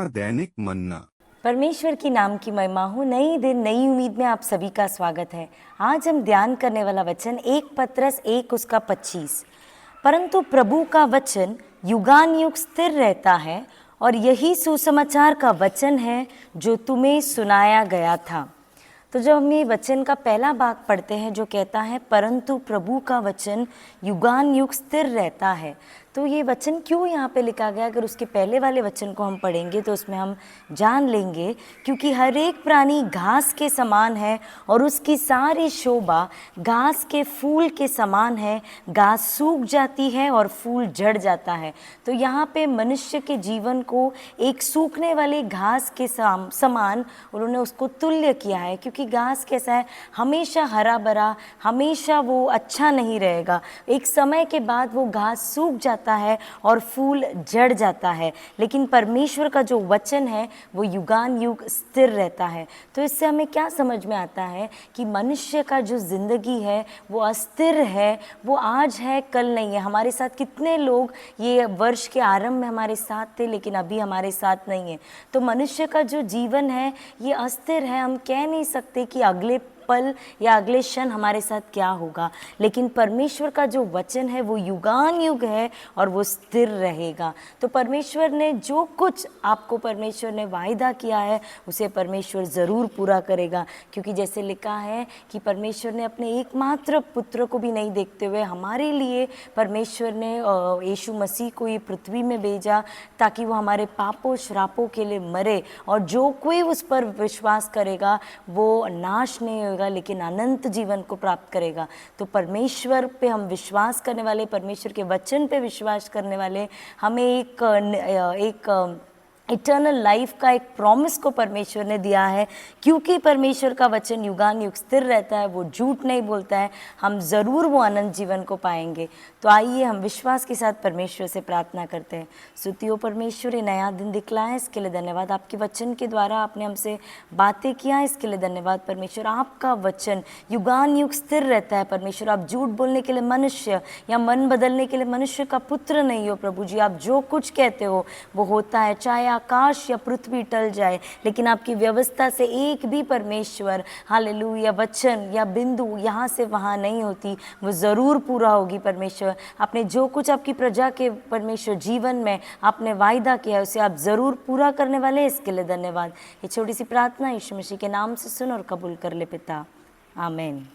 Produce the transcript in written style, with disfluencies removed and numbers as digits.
का दैनिक मन्ना। परमेश्वर की नाम की महिमा हो। नई दिन नई उम्मीद में आप सभी का स्वागत है। आज हम ध्यान करने वाला वचन 1 पतरस 1 उसका 25। परंतु प्रभु का वचन युगान युग स्थिर रहता है और यही सुसमाचार का वचन है जो तुम्हें सुनाया गया था। तो जब हम ये वचन का पहला भाग पढ़ते हैं जो कहता है परंतु प्रभु का वचन युगान युग स्थिर रहता है, तो ये वचन क्यों यहाँ पे लिखा गया, अगर उसके पहले वाले वचन को हम पढ़ेंगे तो उसमें हम जान लेंगे। क्योंकि हर एक प्राणी घास के समान है और उसकी सारी शोभा घास के फूल के समान है। घास सूख जाती है और फूल झड़ जाता है। तो यहाँ पे मनुष्य के जीवन को एक सूखने वाली घास के समान उन्होंने उसको तुल्य किया है। क्योंकि घास कैसा है, हमेशा हरा भरा, हमेशा वो अच्छा नहीं रहेगा। एक समय के बाद वो घास सूख जाता है और फूल झड़ जाता है। लेकिन परमेश्वर का जो वचन है वो युगान युग स्थिर रहता है। तो इससे हमें क्या समझ में आता है कि मनुष्य का जो जिंदगी है वो अस्थिर है, वो आज है कल नहीं है। हमारे साथ कितने लोग ये वर्ष के आरंभ में हमारे साथ थे लेकिन अभी हमारे साथ नहीं है। तो मनुष्य का जो जीवन है ये अस्थिर है। हम कह नहीं सकते कि अगले पल या अगले क्षण हमारे साथ क्या होगा, लेकिन परमेश्वर का जो वचन है वो युगान युग है और वो स्थिर रहेगा। तो परमेश्वर ने जो कुछ आपको परमेश्वर ने वायदा किया है उसे परमेश्वर ज़रूर पूरा करेगा। क्योंकि जैसे लिखा है कि परमेश्वर ने अपने एकमात्र पुत्र को भी नहीं देखते हुए हमारे लिए परमेश्वर ने यीशु मसीह को ये पृथ्वी में भेजा ताकि वो हमारे पापों श्रापों के लिए मरे, और जो कोई उस पर विश्वास करेगा वो नाश नहीं होगा लेकिन अनंत जीवन को प्राप्त करेगा। तो परमेश्वर पे हम विश्वास करने वाले, परमेश्वर के वचन पे विश्वास करने वाले, हमें एक इटर्नल लाइफ का एक प्रॉमिस को परमेश्वर ने दिया है। क्योंकि परमेश्वर का वचन युगान युग स्थिर रहता है, वो झूठ नहीं बोलता है, हम ज़रूर वो अनंत जीवन को पाएंगे। तो आइए हम विश्वास के साथ परमेश्वर से प्रार्थना करते हैं। स्तुति परमेश्वर, ये नया दिन दिखलाया इसके लिए धन्यवाद। आपके वचन के द्वारा आपने हमसे बातें किया इसके लिए धन्यवाद। परमेश्वर आपका वचन युगान युग स्थिर रहता है। परमेश्वर आप झूठ बोलने के लिए मनुष्य या मन बदलने के लिए मनुष्य का पुत्र नहीं हो। प्रभु जी आप जो कुछ कहते हो वो होता है, चाहे आकाश या पृथ्वी टल जाए, लेकिन आपकी व्यवस्था से एक भी परमेश्वर हालेलुया वचन या बिंदु यहाँ से वहाँ नहीं होती, वो ज़रूर पूरा होगी। परमेश्वर आपने जो कुछ आपकी प्रजा के परमेश्वर जीवन में आपने वायदा किया है उसे आप ज़रूर पूरा करने वाले हैं, इसके लिए धन्यवाद। ये छोटी सी प्रार्थना यीशु मसीह के नाम से सुन और कबूल कर ले पिता, आमीन।